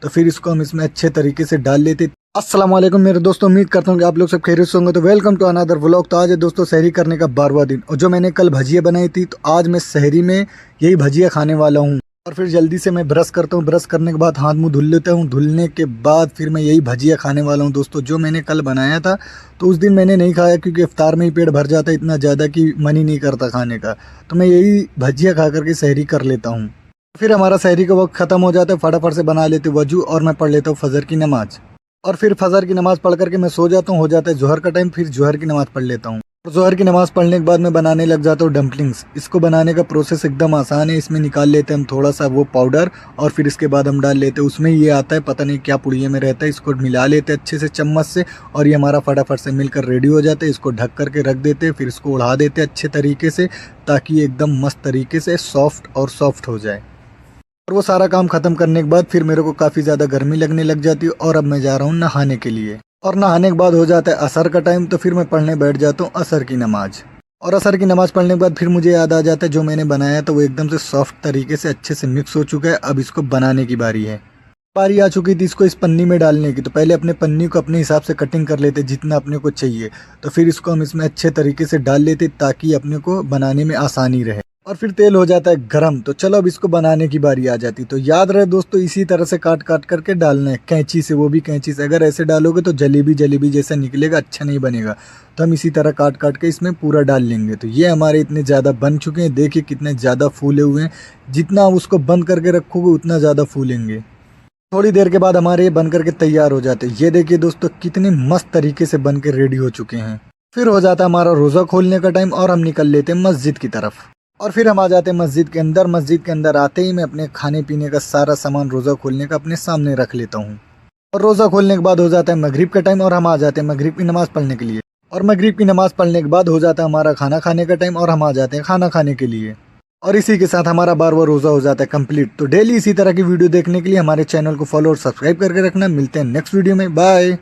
तो फिर इसको हम इसमें अच्छे तरीके से डाल लेते। अस्सलाम वालेकुम मेरे दोस्तों, उम्मीद करता हूँ कि आप लोग सब खैरियत से होंगे। तो वेलकम टू अनदर व्लॉग। तो आज है दोस्तों सहरी करने का 12वां दिन, और जो मैंने कल भजिया बनाई थी तो आज मैं सहरी में यही भजिया खाने वाला हूँ। और फिर जल्दी से मैं ब्रश करता हूँ, ब्रश करने के बाद हाथ मुंह धुल लेता हूँ, धुलने के बाद फिर मैं यही भजिया खाने वाला हूँ दोस्तों। जो मैंने कल बनाया था तो उस दिन मैंने नहीं खाया क्योंकि इफ्तार में ही पेट भर जाता है इतना ज़्यादा कि मन ही नहीं करता खाने का। तो मैं यही भजिया खा करके सहरी कर लेता हूँ। फिर हमारा सहरी का वक्त ख़त्म हो जाता है, फटाफट से बना लेते वजू और मैं पढ़ लेता हूँ फजर की नमाज़। और फिर फजर की नमाज़ पढ़ करके मैं सो जाता हूँ। हो जाता है जोहर का टाइम, फिर जोहर की नमाज़ पढ़ लेता हूँ। और जोहर की नमाज़ पढ़ने के बाद मैं बनाने लग जाता हूँ डम्पलिंग्स। इसको बनाने का प्रोसेस एकदम आसान है। इसमें निकाल लेते हैं हम थोड़ा सा वो पाउडर, और फिर इसके बाद हम डाल लेते हैं उसमें ये आता है पता नहीं क्या पुड़िये में रहता है, इसको मिला लेते हैं अच्छे से चम्मच से, और ये हमारा फटाफट से मिलकर रेडी हो जाता है। इसको ढक करके रख देते हैं, फिर इसको उड़ा देते हैं अच्छे तरीके से ताकि एकदम मस्त तरीके से सॉफ्ट हो जाए। और वो सारा काम ख़त्म करने के बाद फिर मेरे को काफ़ी ज़्यादा गर्मी लगने लग जाती है, और अब मैं जा रहा हूँ नहाने के लिए। और नहाने के बाद हो जाता है असर का टाइम, तो फिर मैं पढ़ने बैठ जाता हूँ असर की नमाज़। और असर की नमाज़ पढ़ने के बाद फिर मुझे याद आ जाता है जो मैंने बनाया था वो एकदम से सॉफ्ट तरीके से अच्छे से मिक्स हो चुका है। अब इसको बनाने की बारी है। बारी आ चुकी थी इसको इस पन्नी में डालने की। तो पहले अपने पन्नी को अपने हिसाब से कटिंग कर लेते जितना अपने को चाहिए। तो फिर इसको हम इसमें अच्छे तरीके से डाल लेते ताकि अपने को बनाने में आसानी रहे। और फिर तेल हो जाता है गरम। तो चलो अब इसको बनाने की बारी आ जाती। तो याद रहे दोस्तों, इसी तरह से काट काट करके डालना है कैंची से, वो भी कैंची से। अगर ऐसे डालोगे तो जलेबी जैसा निकलेगा, अच्छा नहीं बनेगा। तो हम इसी तरह काट काट के इसमें पूरा डाल लेंगे। तो ये हमारे इतने ज़्यादा बन चुके हैं, देखिए कितने ज़्यादा फूले हुए हैं। जितना आप उसको बंद करके रखोगे उतना ज़्यादा फूलेंगे। थोड़ी देर के बाद हमारे ये बन करके तैयार हो जाते हैं। ये देखिए दोस्तों कितने मस्त तरीके से बन के रेडी हो चुके हैं। फिर हो जाता है हमारा रोज़ा खोलने का टाइम, और हम निकल लेते हैं मस्जिद की तरफ। और फिर हम आ जाते हैं मस्जिद के अंदर। मस्जिद के अंदर आते ही मैं अपने खाने पीने का सारा सामान रोज़ा खोलने का अपने सामने रख लेता हूँ। और रोज़ा खोलने के बाद हो जाता है मगरिब का टाइम, और हम आ जाते हैं मगरिब की नमाज़ पढ़ने के लिए। और मगरिब की नमाज़ पढ़ने के बाद हो जाता है हमारा खाना खाने का टाइम, और हम आ जाते हैं खाना खाने के लिए। और इसी के साथ हमारा 12वां रोज़ा हो जाता है कंप्लीट। तो डेली इसी तरह की वीडियो देखने के लिए हमारे चैनल को फॉलो और सब्सक्राइब करके रखना। मिलते हैं नेक्स्ट वीडियो में, बाय।